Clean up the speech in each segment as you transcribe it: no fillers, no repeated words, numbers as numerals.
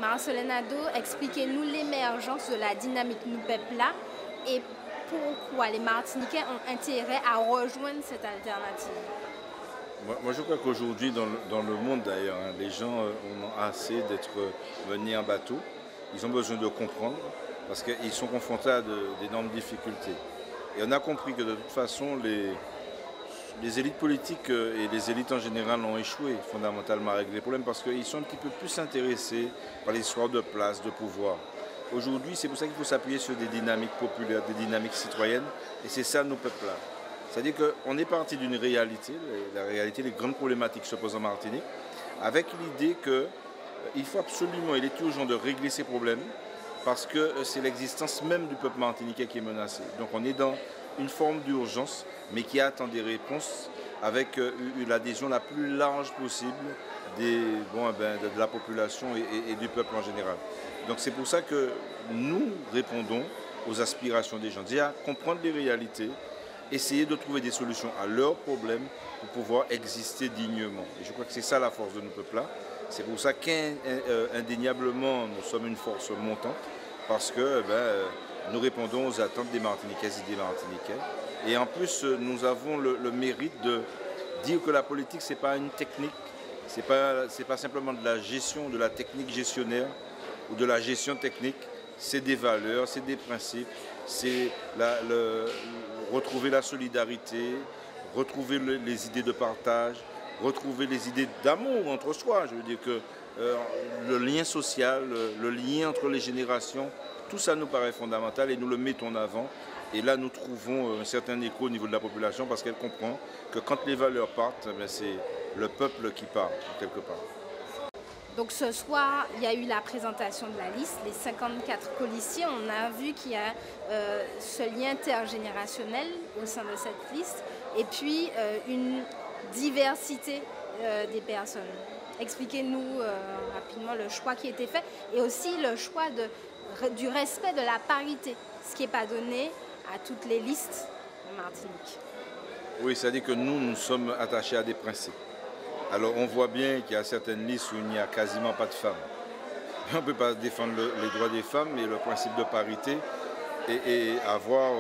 Marcelin Nadeau, expliquez-nous l'émergence de la dynamique Nous Peuple là et pourquoi les Martiniquais ont intérêt à rejoindre cette alternative. Moi, je crois qu'aujourd'hui, dans le monde d'ailleurs, hein, les gens ont assez d'être venus en bateau. Ils ont besoin de comprendre parce qu'ils sont confrontés à d'énormes difficultés. Et on a compris que de toute façon, les élites politiques et les élites en général ont échoué fondamentalement à régler les problèmes parce qu'ils sont un petit peu plus intéressés par l'histoire de place, de pouvoir. Aujourd'hui, c'est pour ça qu'il faut s'appuyer sur des dynamiques populaires, des dynamiques citoyennes, et c'est ça nos peuples là. C'est-à-dire qu'on est parti d'une réalité, la réalité, les grandes problématiques se posent en Martinique, avec l'idée qu'il faut absolument, il est urgent de régler ces problèmes, parce que c'est l'existence même du peuple martiniquais qui est menacée. Donc on est dans une forme d'urgence, mais qui attend des réponses avec l'adhésion la plus large possible de la population et du peuple en général. Donc c'est pour ça que nous répondons aux aspirations des gens. Déjà, comprendre les réalités, essayer de trouver des solutions à leurs problèmes pour pouvoir exister dignement. Et je crois que c'est ça la force de nos peuples-là. C'est pour ça qu'indéniablement, nous sommes une force montante, parce que nous répondons aux attentes des Martiniquaises et des Martiniquais. Et en plus, nous avons le mérite de dire que la politique, ce n'est pas une technique, ce n'est pas simplement de la gestion, de la technique gestionnaire ou de la gestion technique, c'est des valeurs, c'est des principes, c'est retrouver la solidarité, retrouver les idées de partage, retrouver les idées d'amour entre soi. Je veux dire que le lien social, le lien entre les générations, tout ça nous paraît fondamental et nous le mettons en avant. Et là, nous trouvons un certain écho au niveau de la population parce qu'elle comprend que quand les valeurs partent, c'est le peuple qui part, quelque part. Donc ce soir, il y a eu la présentation de la liste, les 54 colistiers. On a vu qu'il y a ce lien intergénérationnel au sein de cette liste et puis une diversité des personnes. Expliquez-nous rapidement le choix qui a été fait et aussi le choix du respect de la parité, ce qui n'est pas donné à toutes les listes en Martinique. Oui, c'est-à-dire que nous sommes attachés à des principes. Alors on voit bien qu'il y a certaines listes où il n'y a quasiment pas de femmes. On ne peut pas défendre les droits des femmes, mais le principe de parité et avoir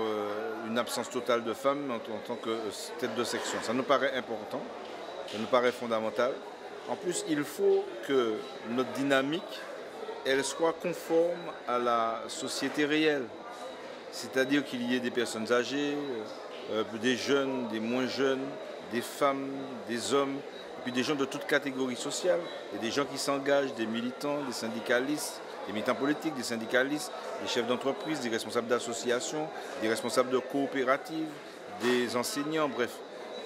une absence totale de femmes en tant que tête de section. Ça nous paraît important, ça nous paraît fondamental. En plus, il faut que notre dynamique, elle soit conforme à la société réelle. C'est-à-dire qu'il y ait des personnes âgées, des jeunes, des moins jeunes, des femmes, des hommes, et puis des gens de toutes catégories sociales. Il y a des gens qui s'engagent, des militants, des syndicalistes, des militants politiques, des syndicalistes, des chefs d'entreprise, des responsables d'associations, des responsables de coopératives, des enseignants, bref.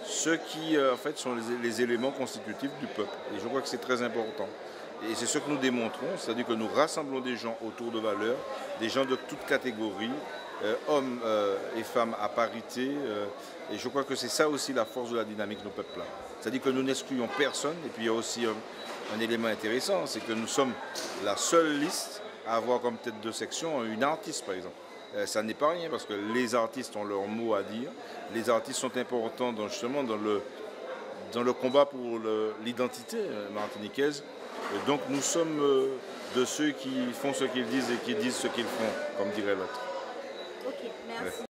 Ceux qui en fait sont les éléments constitutifs du peuple. Et je crois que c'est très important. Et c'est ce que nous démontrons, c'est-à-dire que nous rassemblons des gens autour de valeurs, des gens de toutes catégories, hommes et femmes à parité. Et je crois que c'est ça aussi la force de la dynamique de nos peuples-là. C'est-à-dire que nous n'excluons personne. Et puis il y a aussi un élément intéressant, c'est que nous sommes la seule liste à avoir comme tête de section une artiste, par exemple. Ça n'est pas rien parce que les artistes ont leur mot à dire. Les artistes sont importants justement dans le combat pour l'identité martiniquaise. Et donc nous sommes de ceux qui font ce qu'ils disent et qui disent ce qu'ils font, comme dirait l'autre. Ok, merci.